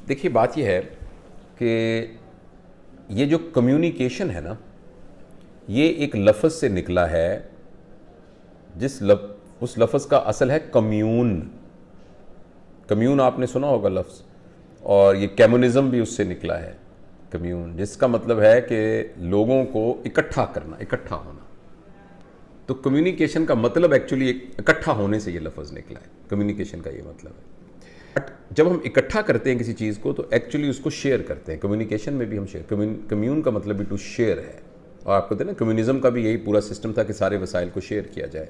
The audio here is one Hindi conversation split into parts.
देखिए बात यह है कि ये जो कम्युनिकेशन है ना, ये एक लफ्ज़ से निकला है उस लफ्ज़ का असल है कम्यून। कम्यून आपने सुना होगा लफ्ज़, और ये कम्युनिज्म भी उससे निकला है, कम्यून, जिसका मतलब है कि लोगों को इकट्ठा करना, इकट्ठा होना। तो कम्युनिकेशन का मतलब एक्चुअली इकट्ठा होने से ये लफ्ज़ निकला है, कम्युनिकेशन का ये मतलब है। बट जब हम इकट्ठा करते हैं किसी चीज़ को तो एक्चुअली उसको शेयर करते हैं। कम्युनिकेशन में भी हम शेयर, कम्यून का मतलब भी टू शेयर है। और आपको पता है ना, कम्युनिज्म का भी यही पूरा सिस्टम था कि सारे वसाइल को शेयर किया जाए।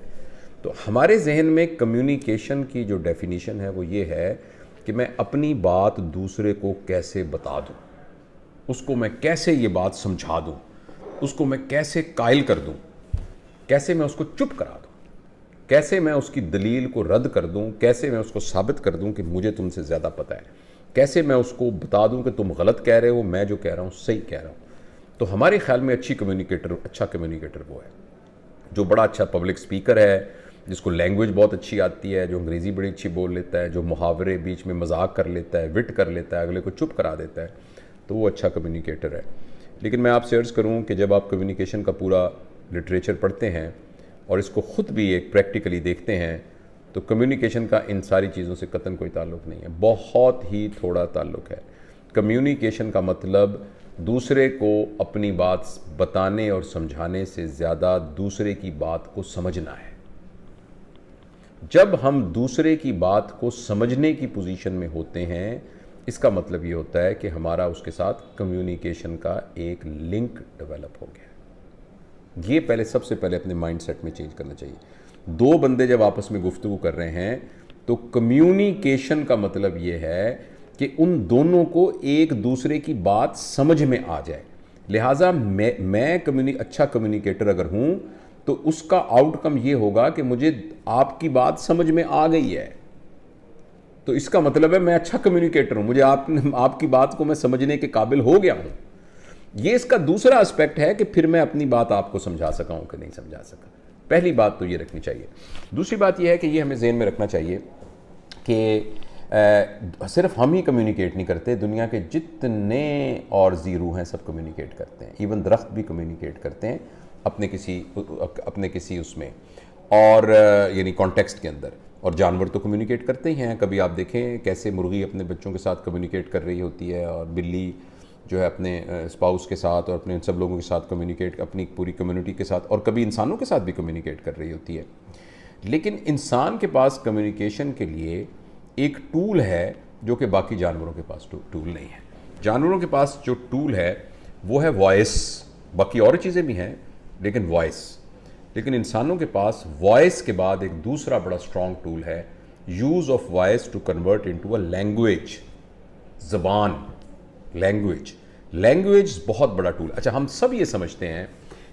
तो हमारे जहन में कम्युनिकेशन की जो डेफिनेशन है वो ये है कि मैं अपनी बात दूसरे को कैसे बता दूं, उसको मैं कैसे ये बात समझा दूं, उसको मैं कैसे कायल कर दूं, कैसे मैं उसको चुप करा दूं, कैसे मैं उसकी दलील को रद्द कर दूं, कैसे मैं उसको साबित कर दूं कि मुझे तुमसे ज़्यादा पता है, कैसे मैं उसको बता दूं कि तुम गलत कह रहे हो, मैं जो कह रहा हूं सही कह रहा हूं। तो हमारे ख्याल में अच्छा कम्युनिकेटर वो है जो बड़ा अच्छा पब्लिक स्पीकर है, जिसको लैंग्वेज बहुत अच्छी आती है, जो अंग्रेज़ी बड़ी अच्छी बोल लेता है, जो मुहावरे बीच में मजाक कर लेता है, विट कर लेता है, अगले को चुप करा देता है, तो वो अच्छा कम्युनिकेटर है। लेकिन मैं आपसे अर्ज़ करूं कि जब आप कम्युनिकेशन का पूरा लिटरेचर पढ़ते हैं और इसको ख़ुद भी एक प्रैक्टिकली देखते हैं तो कम्युनिकेशन का इन सारी चीज़ों से कतई कोई ताल्लुक़ नहीं है, बहुत ही थोड़ा ताल्लुक़ है। कम्युनिकेशन का मतलब दूसरे को अपनी बात बताने और समझाने से ज़्यादा दूसरे की बात को समझना है। जब हम दूसरे की बात को समझने की पोजीशन में होते हैं, इसका मतलब ये होता है कि हमारा उसके साथ कम्युनिकेशन का एक लिंक डेवलप हो गया। ये पहले, सबसे पहले अपने माइंडसेट में चेंज करना चाहिए। दो बंदे जब आपस में गुफ्तगू कर रहे हैं तो कम्युनिकेशन का मतलब ये है कि उन दोनों को एक दूसरे की बात समझ में आ जाए। लिहाजा मैं अच्छा कम्युनिकेटर अगर हूं तो उसका आउटकम ये होगा कि मुझे आपकी बात समझ में आ गई है, तो इसका मतलब है मैं अच्छा कम्युनिकेटर हूं, मुझे आपकी बात को मैं समझने के काबिल हो गया हूं। ये इसका दूसरा एस्पेक्ट है कि फिर मैं अपनी बात आपको समझा सका हूं कि नहीं समझा सका। पहली बात तो ये रखनी चाहिए। दूसरी बात ये है कि ये हमें ज़हन में रखना चाहिए कि सिर्फ हम ही कम्युनिकेट नहीं करते, दुनिया के जितने और ज़ीरू हैं सब कम्युनिकेट करते हैं। इवन दरख्त भी कम्युनिकेट करते हैं अपने किसी उसमें, और यानी कॉन्टेक्स्ट के अंदर। और जानवर तो कम्युनिकेट करते ही हैं। कभी आप देखें कैसे मुर्गी अपने बच्चों के साथ कम्युनिकेट कर रही होती है, और बिल्ली जो है अपने स्पाउस के साथ और अपने सब लोगों के साथ कम्युनिकेट, अपनी पूरी कम्युनिटी के साथ, और कभी इंसानों के साथ भी कम्युनिकेट कर रही होती है। लेकिन इंसान के पास कम्युनिकेशन के लिए एक टूल है जो कि बाकी जानवरों के पास टूल नहीं है। जानवरों के पास जो टूल है वो है वॉइस, बाकी और चीज़ें भी हैं लेकिन वॉइस। लेकिन इंसानों के पास वॉइस के बाद एक दूसरा बड़ा स्ट्रॉन्ग टूल है, use of voice to convert into a language. ज़बान, लैंग्वेज बहुत बड़ा टूल। अच्छा, हम सब ये समझते हैं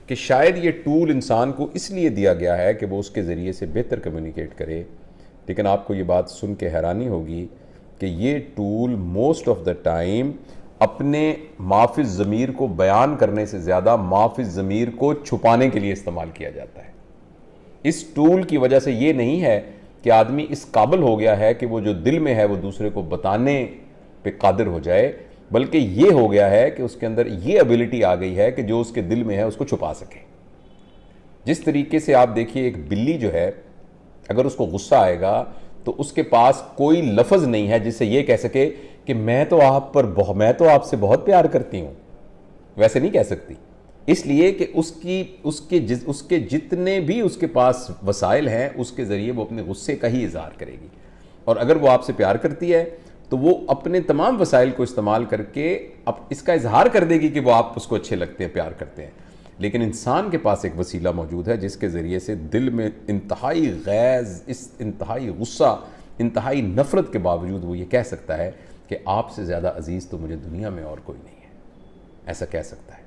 कि शायद ये टूल इंसान को इसलिए दिया गया है कि वो उसके ज़रिए से बेहतर कम्युनिकेट करे, लेकिन आपको ये बात सुन के हैरानी होगी कि ये tool most of the time अपने माफिज ज़मीर को बयान करने से ज़्यादा माफिज ज़मीर को छुपाने के लिए इस्तेमाल किया जाता है। इस टूल की वजह से ये नहीं है कि आदमी इस काबिल हो गया है कि वो जो दिल में है वो दूसरे को बताने पे कादिर हो जाए, बल्कि ये हो गया है कि उसके अंदर ये एबिलिटी आ गई है कि जो उसके दिल में है उसको छुपा सके। जिस तरीके से आप देखिए, एक बिल्ली जो है अगर उसको गुस्सा आएगा तो उसके पास कोई लफ्ज़ नहीं है जिससे ये कह सके कि मैं तो आपसे बहुत प्यार करती हूँ, वैसे नहीं कह सकती। इसलिए कि उसके जितने भी उसके पास वसाइल हैं उसके ज़रिए वो अपने गुस्से का ही इजहार करेगी। और अगर वो आपसे प्यार करती है तो वो अपने तमाम वसाइल को इस्तेमाल करके अब इसका इजहार कर देगी कि वो आप उसको अच्छे लगते हैं, प्यार करते हैं। लेकिन इंसान के पास एक वसीला मौजूद है जिसके ज़रिए से दिल में इंतहाई गैज़, इस इंतहाई गुस्सा, इंतहाई नफ़रत के बावजूद वो ये कह सकता है कि आपसे ज़्यादा अजीज़ तो मुझे दुनिया में और कोई नहीं है, ऐसा कह सकता है।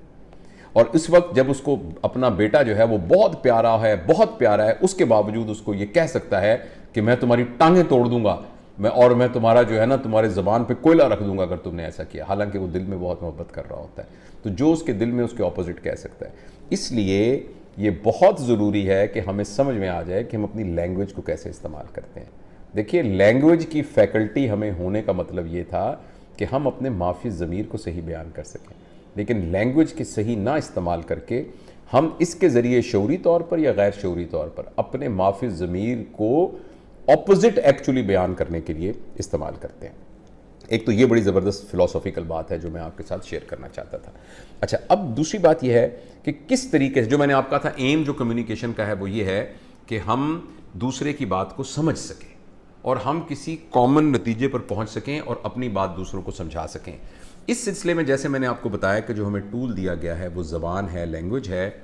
और इस वक्त जब उसको अपना बेटा जो है वो बहुत प्यारा है, उसके बावजूद उसको ये कह सकता है कि मैं तुम्हारी टांगें तोड़ दूंगा, मैं तुम्हारा जो है ना, तुम्हारे ज़बान पे कोयला रख दूंगा अगर तुमने ऐसा किया, हालांकि वो दिल में बहुत मोहब्बत कर रहा होता है। तो जो उसके दिल में उसके ऑपोजिट कह सकता है। इसलिए ये बहुत ज़रूरी है कि हमें समझ में आ जाए कि हम अपनी लैंग्वेज को कैसे इस्तेमाल करते हैं। देखिए, लैंग्वेज की फैकल्टी हमें होने का मतलब ये था कि हम अपने माफी ज़मीर को सही बयान कर सकें, लेकिन लैंग्वेज के सही ना इस्तेमाल करके हम इसके ज़रिए शऊरी तौर पर या गैर शऊरी तौर पर अपने माफी ज़मीर को ऑपोजिट एक्चुअली बयान करने के लिए इस्तेमाल करते हैं। एक तो ये बड़ी ज़बरदस्त फ़िलासॉफ़िकल बात है जो मैं आपके साथ शेयर करना चाहता था। अच्छा, अब दूसरी बात यह है कि किस तरीके से, जो मैंने आपका था एम जो कम्युनिकेशन का है वो ये है कि हम दूसरे की बात को समझ सकें और हम किसी कॉमन नतीजे पर पहुंच सकें और अपनी बात दूसरों को समझा सकें। इस सिलसिले में जैसे मैंने आपको बताया कि जो हमें टूल दिया गया है वो ज़बान है, लैंग्वेज है,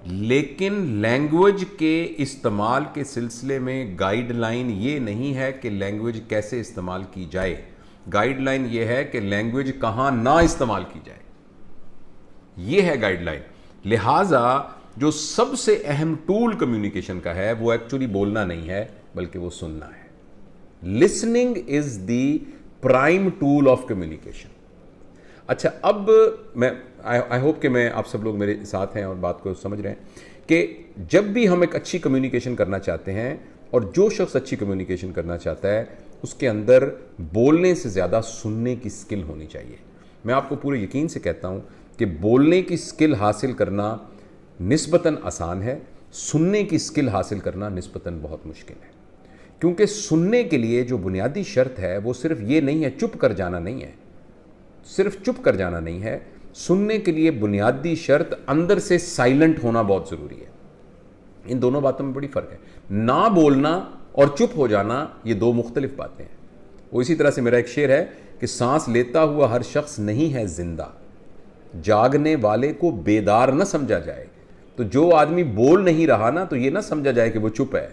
लेकिन लैंग्वेज के इस्तेमाल के सिलसिले में गाइडलाइन ये नहीं है कि लैंग्वेज कैसे इस्तेमाल की जाए। गाइडलाइन ये है कि लैंग्वेज कहाँ ना इस्तेमाल की जाए, ये है गाइडलाइन। लिहाजा जो सबसे अहम टूल कम्युनिकेशन का है वो एक्चुअली बोलना नहीं है बल्कि वो सुनना है। Listening is the prime tool of communication. अच्छा, अब मैं आई होप कि मैं आप सब लोग मेरे साथ हैं और बात को समझ रहे हैं कि जब भी हम एक अच्छी कम्युनिकेशन करना चाहते हैं, और जो शख्स अच्छी कम्युनिकेशन करना चाहता है उसके अंदर बोलने से ज़्यादा सुनने की स्किल होनी चाहिए। मैं आपको पूरे यकीन से कहता हूँ कि बोलने की स्किल हासिल करना निस्बतन आसान है, सुनने की स्किल हासिल करना निस्बतन बहुत मुश्किल है। क्योंकि सुनने के लिए जो बुनियादी शर्त है वो सिर्फ ये नहीं है, चुप कर जाना नहीं है, सिर्फ चुप कर जाना नहीं है। सुनने के लिए बुनियादी शर्त अंदर से साइलेंट होना बहुत ज़रूरी है। इन दोनों बातों में बड़ी फ़र्क है। ना बोलना और चुप हो जाना ये दो मुख्तलिफ बातें हैं। वो इसी तरह से मेरा एक शेर है कि सांस लेता हुआ हर शख्स नहीं है जिंदा, जागने वाले को बेदार न समझा जाए। तो जो आदमी बोल नहीं रहा ना, तो ये ना समझा जाए कि वो चुप है।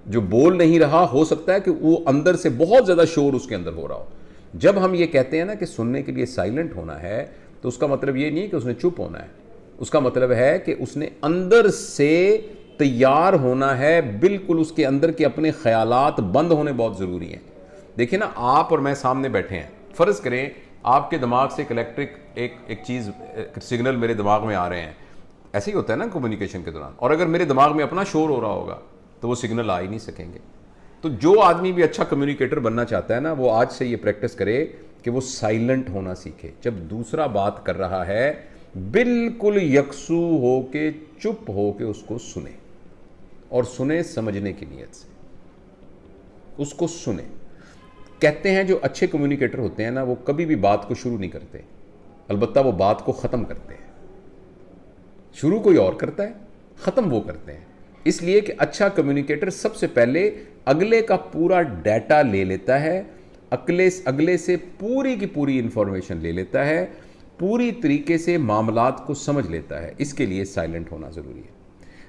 जो बोल नहीं रहा, हो सकता है कि वो अंदर से बहुत ज़्यादा शोर उसके अंदर हो रहा हो। जब हम ये कहते हैं ना कि सुनने के लिए साइलेंट होना है, तो उसका मतलब ये नहीं है कि उसने चुप होना है। उसका मतलब है कि उसने अंदर से तैयार होना है, बिल्कुल उसके अंदर के अपने ख्यालात बंद होने बहुत ज़रूरी हैं। देखिए ना, आप और मैं सामने बैठे हैं, फ़र्ज़ करें आपके दिमाग से एक इलेक्ट्रिक एक चीज़ सिग्नल मेरे दिमाग में आ रहे हैं। ऐसे ही होता है ना कम्युनिकेशन के दौरान। और अगर मेरे दिमाग में अपना शोर हो रहा होगा तो वो सिग्नल आ ही नहीं सकेंगे। तो जो आदमी भी अच्छा कम्युनिकेटर बनना चाहता है ना, वो आज से ये प्रैक्टिस करे कि वो साइलेंट होना सीखे। जब दूसरा बात कर रहा है, बिल्कुल यकसू होके, चुप होके उसको सुने, और सुने समझने की नीयत से उसको सुने। कहते हैं जो अच्छे कम्युनिकेटर होते हैं ना, वो कभी भी बात को शुरू नहीं करते, अलबत्ता वो बात को ख़त्म करते हैं। शुरू कोई और करता है, ख़त्म वो करते हैं। इसलिए कि अच्छा कम्युनिकेटर सबसे पहले अगले का पूरा डाटा ले लेता है, अगले से पूरी की पूरी इंफॉर्मेशन ले लेता है, पूरी तरीके से मामलात को समझ लेता है। इसके लिए साइलेंट होना ज़रूरी है।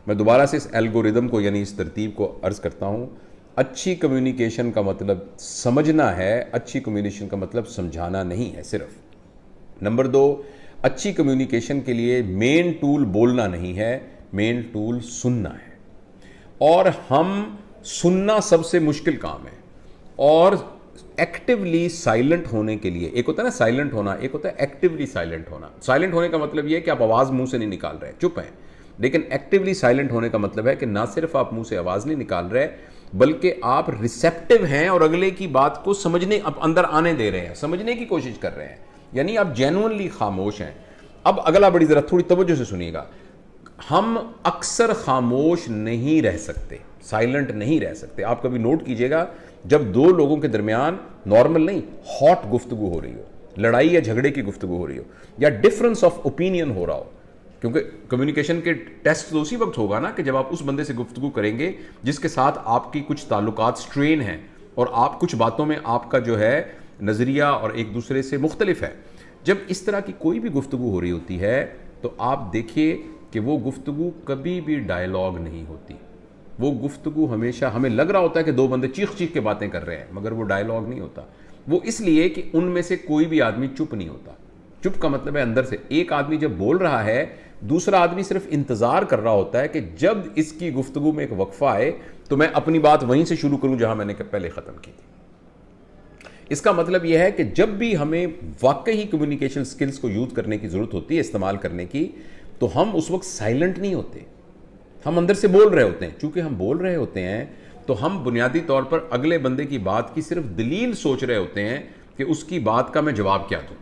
मैं दोबारा से इस एल्गोरिदम को, यानी इस तरतीब को अर्ज़ करता हूँ। अच्छी कम्युनिकेशन का मतलब समझना है, अच्छी कम्युनिकेशन का मतलब समझाना नहीं है सिर्फ। नंबर 2, अच्छी कम्युनिकेशन के लिए मेन टूल बोलना नहीं है, मेन टूल सुनना है। और हम सुनना सबसे मुश्किल काम है। और एक्टिवली साइलेंट होने के लिए, एक होता है ना साइलेंट होना, एक होता है एक्टिवली साइलेंट होना। साइलेंट होने का मतलब यह है कि आप आवाज़ मुंह से नहीं निकाल रहे, चुप हैं। लेकिन एक्टिवली साइलेंट होने का मतलब है कि ना सिर्फ आप मुंह से आवाज़ नहीं निकाल रहे, बल्कि आप रिसेप्टिव हैं और अगले की बात को समझने, अब अंदर आने दे रहे हैं, समझने की कोशिश कर रहे हैं, यानी आप जेन्युइनली खामोश हैं। अब अगला बड़ी ज़रा थोड़ी तवज्जो से सुनिएगा। हम अक्सर खामोश नहीं रह सकते, साइलेंट नहीं रह सकते। आप कभी नोट कीजिएगा, जब दो लोगों के दरमियान नॉर्मल नहीं, हॉट गुफ्तगू हो रही हो, लड़ाई या झगड़े की गुफ्तगू हो रही हो, या डिफरेंस ऑफ ओपिनियन हो रहा हो, क्योंकि कम्युनिकेशन के टेस्ट तो उसी वक्त होगा ना कि जब आप उस बंदे से गुफ्तगू करेंगे जिसके साथ आपकी कुछ ताल्लुकात स्ट्रेन हैं और आप कुछ बातों में आपका जो है नज़रिया और एक दूसरे से मुख्तलिफ है। जब इस तरह की कोई भी गुफ्तगू हो रही होती है तो आप देखिए कि वो गुफ्तगू कभी भी डायलॉग नहीं होती। वो गुफ्तगू हमेशा, हमें लग रहा होता है कि दो बंदे चीख चीख के बातें कर रहे हैं, मगर वो डायलॉग नहीं होता। वो इसलिए कि उनमें से कोई भी आदमी चुप नहीं होता। चुप का मतलब है अंदर से एक आदमी जब बोल रहा है, दूसरा आदमी सिर्फ इंतजार कर रहा होता है कि जब इसकी गुफ्तगू में एक वक्फा आए तो मैं अपनी बात वहीं से शुरू करूं जहां मैंने पहले ख़त्म की थी। इसका मतलब यह है कि जब भी हमें वाकई कम्युनिकेशन स्किल्स को यूज़ करने की ज़रूरत होती है, इस्तेमाल करने की, तो हम उस वक्त साइलेंट नहीं होते, हम अंदर से बोल रहे होते हैं। चूंकि हम बोल रहे होते हैं तो हम बुनियादी तौर पर अगले बंदे की बात की सिर्फ दलील सोच रहे होते हैं कि उसकी बात का मैं जवाब क्या दूं।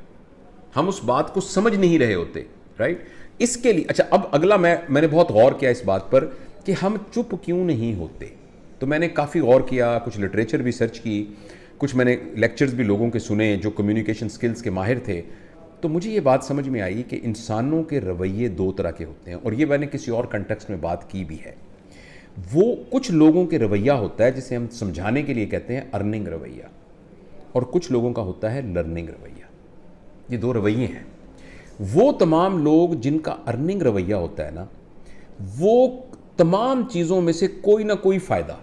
हम उस बात को समझ नहीं रहे होते, राइट। इसके लिए अच्छा, अब अगला मैंने बहुत गौर किया इस बात पर कि हम चुप क्यों नहीं होते। तो मैंने काफ़ी गौर किया, कुछ लिटरेचर भी सर्च की, कुछ मैंने लेक्चर्स भी लोगों के सुने जो कम्युनिकेशन स्किल्स के माहिर थे। तो मुझे ये बात समझ में आई कि इंसानों के रवैये दो तरह के होते हैं, और ये मैंने किसी और कंटेक्स्ट में बात की भी है। वो कुछ लोगों के रवैया होता है जिसे हम समझाने के लिए कहते हैं अर्निंग रवैया, और कुछ लोगों का होता है लर्निंग रवैया। ये दो रवैये हैं। वो तमाम लोग जिनका अर्निंग रवैया होता है ना, वो तमाम चीज़ों में से कोई ना कोई फ़ायदा,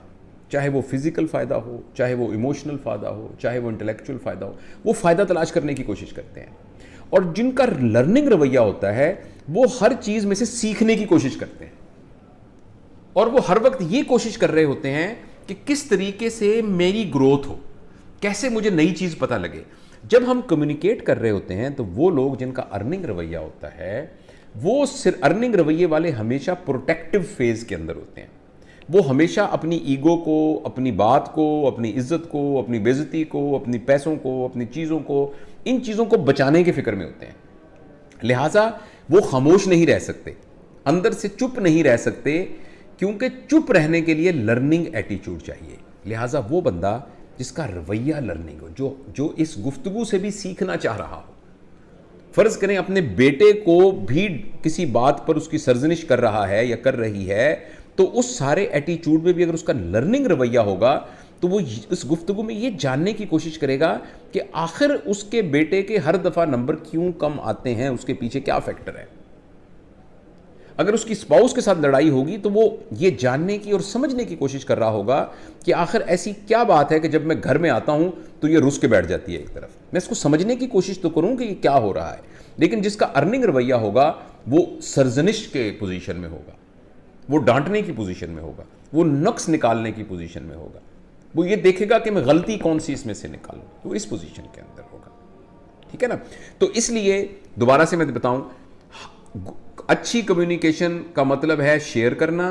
चाहे वो फिज़िकल फ़ायदा हो, चाहे वो इमोशनल फ़ायदा हो, चाहे वो इंटेलेक्चुअल फ़ायदा हो, वो फ़ायदा तलाश करने की कोशिश करते हैं। और जिनका लर्निंग रवैया होता है वो हर चीज़ में से सीखने की कोशिश करते हैं, और वो हर वक्त ये कोशिश कर रहे होते हैं कि किस तरीके से मेरी ग्रोथ हो, कैसे मुझे नई चीज़ पता लगे। जब हम कम्युनिकेट कर रहे होते हैं तो वो लोग जिनका अर्निंग रवैया होता है, वो सिर्फ अर्निंग रवैये वाले हमेशा प्रोटेक्टिव फेज के अंदर होते हैं। वो हमेशा अपनी ईगो को, अपनी बात को, अपनी इज्जत को, अपनी बेइज्जती को, अपनी पैसों को, अपनी चीज़ों को, इन चीज़ों को बचाने के फिक्र में होते हैं। लिहाजा वो खामोश नहीं रह सकते, अंदर से चुप नहीं रह सकते, क्योंकि चुप रहने के लिए लर्निंग एटीट्यूड चाहिए। लिहाजा वो बंदा जिसका रवैया लर्निंग हो, जो इस गुफ्तगू से भी सीखना चाह रहा हो, फर्ज करें अपने बेटे को भी किसी बात पर उसकी सरजनिश कर रहा है या कर रही है, तो उस सारे एटीट्यूड में भी अगर उसका लर्निंग रवैया होगा तो वो इस गुफ्तगू में ये जानने की कोशिश करेगा कि आखिर उसके बेटे के हर दफ़ा नंबर क्यों कम आते हैं, उसके पीछे क्या फैक्टर है। अगर उसकी स्पाउस के साथ लड़ाई होगी तो वो ये जानने की और समझने की कोशिश कर रहा होगा कि आखिर ऐसी क्या बात है कि जब मैं घर में आता हूं तो ये रुस के बैठ जाती है एक तरफ। मैं इसको समझने की कोशिश तो करूं कि ये क्या हो रहा है। लेकिन जिसका अर्निंग रवैया होगा वो सरजनिश के पोजीशन में होगा, वो डांटने की पोजीशन में होगा, वो नुक्स निकालने की पोजीशन में होगा, वो ये देखेगा कि मैं गलती कौन सी इसमें से निकालूं, वो इस पोजीशन के अंदर होगा। ठीक है ना। तो इसलिए दोबारा से मैं बताऊं, अच्छी कम्युनिकेशन का मतलब है शेयर करना।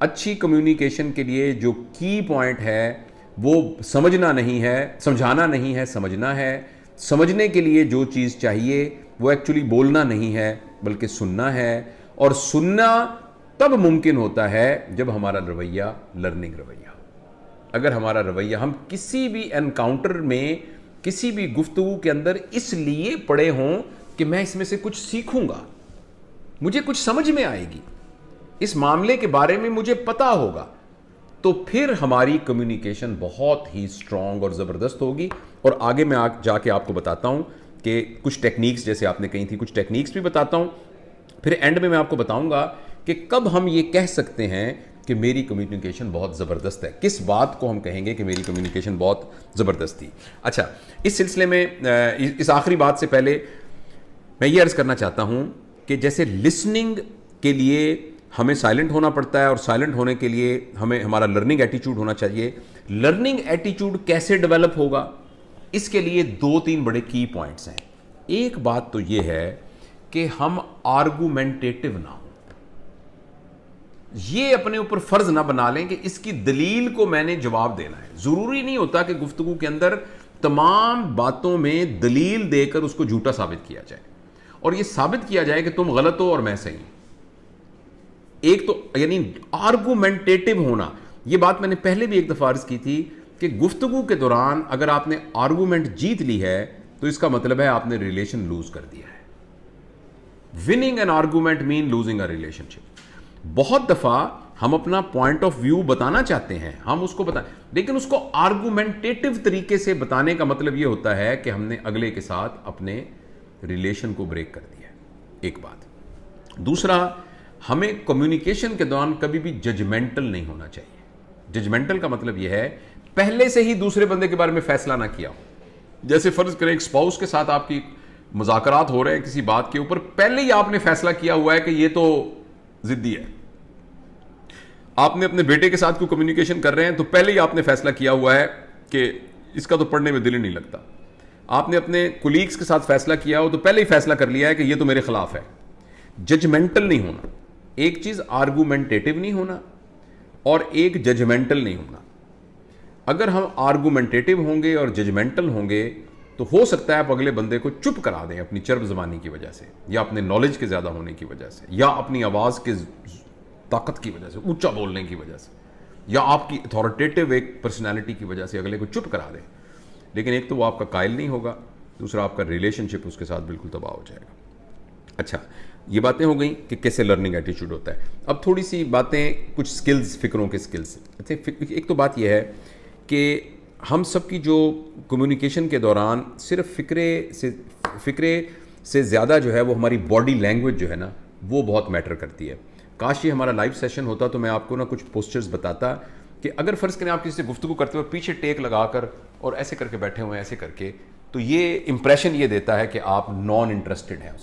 अच्छी कम्युनिकेशन के लिए जो की पॉइंट है वो समझना नहीं है, समझाना नहीं है, समझना है। समझने के लिए जो चीज़ चाहिए वो एक्चुअली बोलना नहीं है बल्कि सुनना है, और सुनना तब मुमकिन होता है जब हमारा रवैया लर्निंग रवैया। अगर हमारा रवैया, हम किसी भी एनकाउंटर में, किसी भी गुफ्तगू के अंदर इसलिए पड़े हों कि मैं इसमें से कुछ सीखूंगा, मुझे कुछ समझ में आएगी, इस मामले के बारे में मुझे पता होगा, तो फिर हमारी कम्युनिकेशन बहुत ही स्ट्रांग और ज़बरदस्त होगी। और आगे मैं जाके आपको बताता हूं कि कुछ टेक्निक्स, जैसे आपने कही थी, कुछ टेक्निक्स भी बताता हूं। फिर एंड में मैं आपको बताऊंगा कि कब हम ये कह सकते हैं कि मेरी कम्युनिकेशन बहुत ज़बरदस्त है, किस बात को हम कहेंगे कि मेरी कम्युनिकेशन बहुत ज़बरदस्त थी। अच्छा, इस सिलसिले में इस आखिरी बात से पहले मैं ये अर्ज़ करना चाहता हूं कि जैसे लिसनिंग के लिए हमें साइलेंट होना पड़ता है, और साइलेंट होने के लिए हमें हमारा लर्निंग एटीट्यूड होना चाहिए। लर्निंग एटीट्यूड कैसे डेवलप होगा, इसके लिए 2-3 बड़े की पॉइंट्स हैं। एक बात तो ये है कि हम आर्गुमेंटेटिव ना हो, ये अपने ऊपर फर्ज ना बना लें कि इसकी दलील को मैंने जवाब देना है। जरूरी नहीं होता कि गुफ्तगू के अंदर तमाम बातों में दलील देकर उसको झूठा साबित किया जाए और ये साबित किया जाए कि तुम गलत हो और मैं सही हूं। एक तो यानी आर्गुमेंटेटिव होना, यह बात मैंने पहले भी एक दफा अर्ज की थी कि गुफ्तगू के दौरान अगर आपने आर्गुमेंट जीत ली है तो इसका मतलब है आपने रिलेशन लूज कर दिया है। Winning an argument mean losing a relationship. बहुत दफा हम अपना पॉइंट ऑफ व्यू बताना चाहते हैं, हम उसको बताएं, लेकिन उसको आर्गुमेंटेटिव तरीके से बताने का मतलब यह होता है कि हमने अगले के साथ अपने रिलेशन को ब्रेक कर दिया। एक बात। दूसरा, हमें कम्युनिकेशन के दौरान कभी भी जजमेंटल नहीं होना चाहिए। जजमेंटल का मतलब यह है पहले से ही दूसरे बंदे के बारे में फैसला ना किया हो। जैसे फर्ज करें एक स्पाउस के साथ आपकी मुज़ाकरात हो रहे हैं किसी बात के ऊपर, पहले ही आपने फैसला किया हुआ है कि यह तो जिद्दी है। आपने अपने बेटे के साथ कोई कम्युनिकेशन कर रहे हैं तो पहले ही आपने फैसला किया हुआ है कि इसका तो पढ़ने में दिल ही नहीं लगता। आपने अपने कुलीग्स के साथ फैसला किया हो तो पहले ही फैसला कर लिया है कि यह तो मेरे खिलाफ है। जजमेंटल नहीं होना। एक चीज आर्गुमेंटेटिव नहीं होना और एक जजमेंटल नहीं होना। अगर हम आर्गुमेंटेटिव होंगे और जजमेंटल होंगे तो हो सकता है आप अगले बंदे को चुप करा दें अपनी चर्ब ज़बानी की वजह से, या अपने नॉलेज के ज़्यादा होने की वजह से, या अपनी आवाज़ के ताकत की वजह से, ऊंचा बोलने की वजह से, या आपकी अथॉरिटेटिव एक पर्सनैलिटी की वजह से अगले को चुप करा दें। लेकिन एक तो वो आपका कायल नहीं होगा, दूसरा आपका रिलेशनशिप उसके साथ बिल्कुल तबाह हो जाएगा। अच्छा, ये बातें हो गई कि कैसे लर्निंग एटीट्यूड होता है। अब थोड़ी सी बातें, कुछ स्किल्स, फ़िक्रों के स्किल्स। अच्छा, एक तो बात यह है कि हम सब की जो कम्युनिकेशन के दौरान सिर्फ फ़िक्रे से ज़्यादा जो है वो हमारी बॉडी लैंग्वेज जो है ना वो बहुत मैटर करती है। काश ये हमारा लाइव सेशन होता तो मैं आपको ना कुछ पोस्चर्स बताता कि अगर फ़र्ज़ करें आप किसी से गुफ्तगू करते हुए पीछे टेक लगाकर और ऐसे करके बैठे हुए हैं, ऐसे करके, तो ये इंप्रेशन ये देता है कि आप नॉन इंटरेस्टेड हैं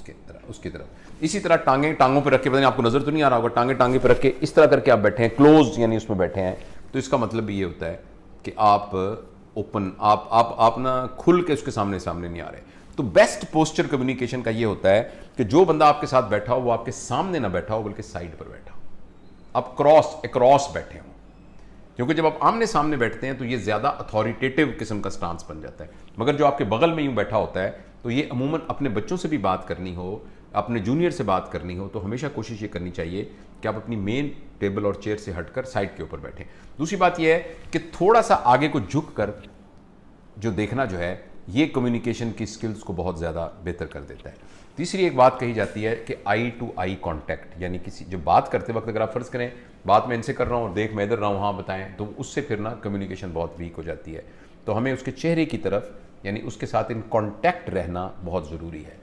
उसकी तरफ। इसी तरह टांगों पर रख के, पता नहीं आपको नज़र तो नहीं आ रहा होगा, टांगे पर रख के इस तरह करके आप बैठे हैं, क्लोज यानी उसमें बैठे हैं, तो इसका मतलब भी ये होता है कि आप ओपन, आप ना खुल के उसके सामने नहीं आ रहे। तो बेस्ट पोस्चर कम्युनिकेशन का ये होता है कि जो बंदा आपके साथ बैठा हो वो आपके सामने ना बैठा हो बल्कि साइड पर बैठा हो, आप अक्रॉस बैठे हो। क्योंकि जब आप आमने सामने बैठते हैं तो ये ज़्यादा अथॉरिटेटिव किस्म का स्टांस बन जाता है। मगर जो आपके बगल में यूँ बैठा होता है तो ये अमूमन अपने बच्चों से भी बात करनी हो, अपने जूनियर से बात करनी हो, तो हमेशा कोशिश ये करनी चाहिए कि आप अपनी मेन टेबल और चेयर से हटकर साइड के ऊपर बैठें। दूसरी बात यह है कि थोड़ा सा आगे को झुक कर जो देखना जो है ये कम्युनिकेशन की स्किल्स को बहुत ज़्यादा बेहतर कर देता है। तीसरी एक बात कही जाती है कि आई टू आई कॉन्टैक्ट, यानी किसी जो बात करते वक्त अगर आप फ़र्ज़ करें बात मैं इनसे कर रहा हूँ और देख मैं इधर रहा हूँ, हाँ बताएं, तो उससे फिर ना कम्युनिकेशन बहुत वीक हो जाती है। तो हमें उसके चेहरे की तरफ यानी उसके साथ इन कॉन्टैक्ट रहना बहुत ज़रूरी है।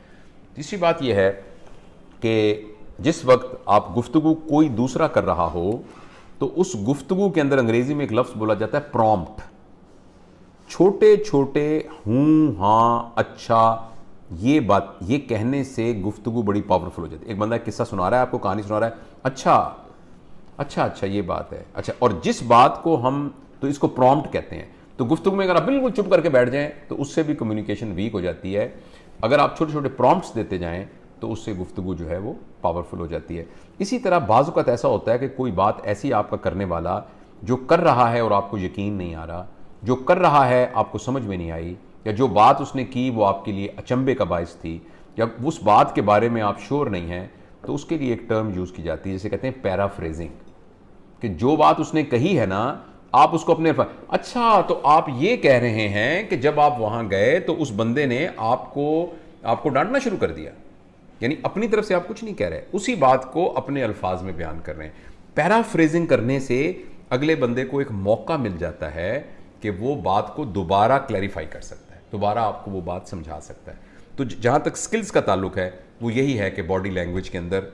तीसरी बात यह है कि जिस वक्त आप गुफ्तगू कोई दूसरा कर रहा हो तो उस गुफ्तगू के अंदर अंग्रेज़ी में एक लफ्ज़ बोला जाता है प्रॉम्प्ट। छोटे छोटे हूँ, हाँ, अच्छा, ये बात ये कहने से गुफ्तगू बड़ी पावरफुल हो जाती है। एक बंदा किस्सा सुना रहा है आपको, कहानी सुना रहा है, अच्छा ये बात है, अच्छा, और जिस बात को हम, तो इसको प्रॉम्प्ट कहते हैं। तो गुफ्तगू में अगर आप बिल्कुल चुप करके बैठ जाएं तो उससे भी कम्युनिकेशन वीक हो जाती है। अगर आप छोटे छोटे प्रॉम्प्ट्स देते जाएं तो उससे गुफ्तगू जो है वो पावरफुल हो जाती है। इसी तरह बाज़ औक़ात ऐसा होता है कि कोई बात ऐसी आपका करने वाला जो कर रहा है और आपको यकीन नहीं आ रहा, जो कर रहा है आपको समझ में नहीं आई, या जो बात उसने की वो आपके लिए अचंभे का बायस थी, या उस बात के बारे में आप श्योर नहीं हैं, तो उसके लिए एक टर्म यूज़ की जाती है जिसे कहते हैं पैराफ्रेजिंग, कि जो बात उसने कही है ना आप उसको अपने, अच्छा तो आप ये कह रहे हैं कि जब आप वहाँ गए तो उस बंदे ने आपको डांटना शुरू कर दिया, यानी अपनी तरफ से आप कुछ नहीं कह रहे, उसी बात को अपने अल्फाज में बयान कर रहे हैं। पैराफ्रेजिंग करने से अगले बंदे को एक मौका मिल जाता है कि वो बात को दोबारा क्लैरिफाई कर सकता है, दोबारा आपको वो बात समझा सकता है। तो जहाँ तक स्किल्स का ताल्लुक है वो यही है कि बॉडी लैंग्वेज के अंदर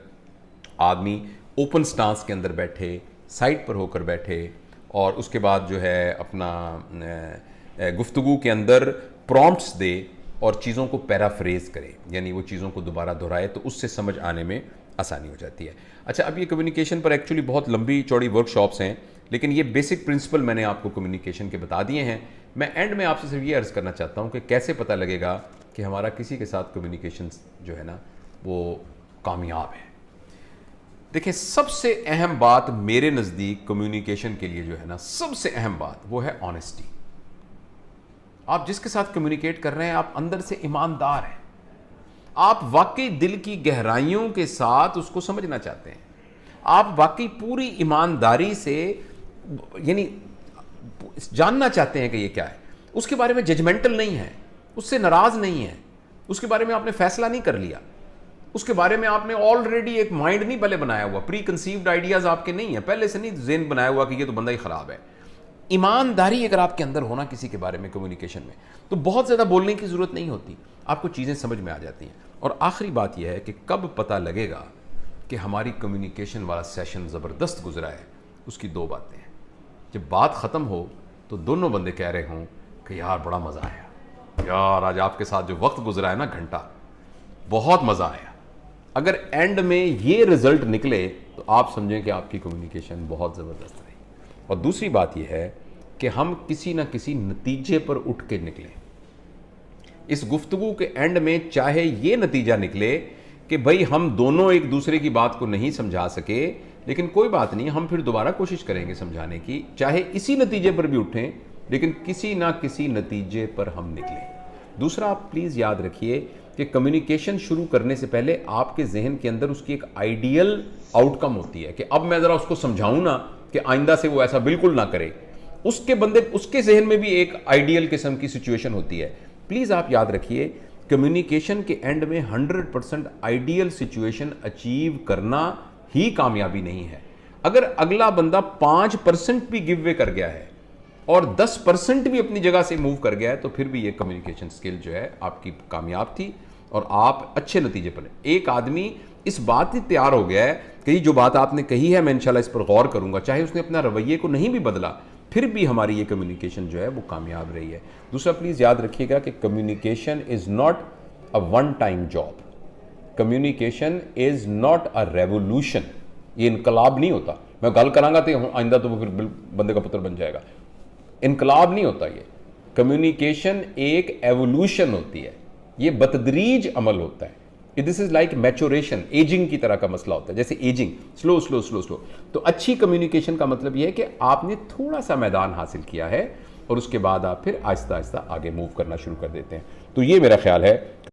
आदमी ओपन स्टांस के अंदर बैठे, साइड पर होकर बैठे, और उसके बाद जो है अपना गुफ्तगू के अंदर प्रॉम्प्ट्स दे और चीज़ों को पैराफ्रेज करे, यानी वो चीज़ों को दोबारा दोहराए, तो उससे समझ आने में आसानी हो जाती है। अच्छा, अब ये कम्युनिकेशन पर एक्चुअली बहुत लंबी चौड़ी वर्कशॉप्स हैं, लेकिन ये बेसिक प्रिंसिपल मैंने आपको कम्युनिकेशन के बता दिए हैं। मैं एंड में आपसे सिर्फ ये अर्ज़ करना चाहता हूँ कि कैसे पता लगेगा कि हमारा किसी के साथ कम्युनिकेशन जो है ना वो कामयाब है। देखिए, सबसे अहम बात मेरे नज़दीक कम्युनिकेशन के लिए जो है ना, सबसे अहम बात वो है ऑनेस्टी। आप जिसके साथ कम्युनिकेट कर रहे हैं आप अंदर से ईमानदार हैं, आप वाकई दिल की गहराइयों के साथ उसको समझना चाहते हैं, आप वाकई पूरी ईमानदारी से यानी जानना चाहते हैं कि ये क्या है, उसके बारे में जजमेंटल नहीं है, उससे नाराज़ नहीं है, उसके बारे में आपने फैसला नहीं कर लिया, उसके बारे में आपने ऑलरेडी एक माइंड नहीं पहले बनाया हुआ, प्री कंसीव्ड आइडियाज़ आपके नहीं है, पहले से नहीं ज़हन बनाया हुआ कि ये तो बंदा ही ख़राब है। ईमानदारी अगर आपके अंदर होना किसी के बारे में कम्युनिकेशन में, तो बहुत ज़्यादा बोलने की ज़रूरत नहीं होती, आपको चीज़ें समझ में आ जाती हैं। और आखिरी बात यह है कि कब पता लगेगा कि हमारी कम्युनिकेशन वाला सेशन ज़बरदस्त गुजरा है, उसकी दो बातें हैं। जब बात ख़त्म हो तो दोनों बंदे कह रहे हों कि यार बड़ा मज़ा आया, यार आज आपके साथ जो वक्त गुजरा है ना, घंटा, बहुत मज़ा आया। अगर एंड में ये रिज़ल्ट निकले तो आप समझें कि आपकी कम्युनिकेशन बहुत ज़बरदस्त रही। और दूसरी बात यह है कि हम किसी ना किसी नतीजे पर उठ के निकलें। इस गुफ्तगू के एंड में चाहे ये नतीजा निकले कि भाई हम दोनों एक दूसरे की बात को नहीं समझा सके, लेकिन कोई बात नहीं, हम फिर दोबारा कोशिश करेंगे समझाने की, चाहे इसी नतीजे पर भी उठें, लेकिन किसी ना किसी नतीजे पर हम निकलें। दूसरा, आप प्लीज़ याद रखिए कि कम्युनिकेशन शुरू करने से पहले आपके जहन के अंदर उसकी एक आइडियल आउटकम होती है कि अब मैं ज़रा उसको समझाऊं ना कि आइंदा से वो ऐसा बिल्कुल ना करे। उसके जहन में भी एक आइडियल किस्म की सिचुएशन होती है। प्लीज़ आप याद रखिए, कम्युनिकेशन के एंड में 100% आइडियल सिचुएशन अचीव करना ही कामयाबी नहीं है। अगर अगला बंदा 5% भी गिव वे कर गया है और 10% भी अपनी जगह से मूव कर गया है, तो फिर भी ये कम्युनिकेशन स्किल जो है आपकी कामयाब थी और आप अच्छे नतीजे पर। एक आदमी इस बात से तैयार हो गया है कि जो बात आपने कही है मैं इंशाल्लाह इस पर गौर करूंगा, चाहे उसने अपना रवैये को नहीं भी बदला, फिर भी हमारी ये कम्युनिकेशन जो है वो कामयाब रही है। दूसरा, प्लीज़ याद रखिएगा कि communication is not a one time job. Communication is not a revolution. ये इनकलाब नहीं होता, मैं गल करांगा तो आइंदा तो वो फिर बंदे का पुत्र बन जाएगा। इनकलाब नहीं होता ये। कम्युनिकेशन एक एवोल्यूशन होती है, ये बतदरीज अमल होता है। This is like maturation, ageing की तरह का मसला होता है। जैसे ageing slow slow slow slow. तो अच्छी कम्युनिकेशन का मतलब यह है कि आपने थोड़ा सा मैदान हासिल किया है और उसके बाद आप फिर आहिस्ता आहिस्ता आगे मूव करना शुरू कर देते हैं। तो ये मेरा ख्याल है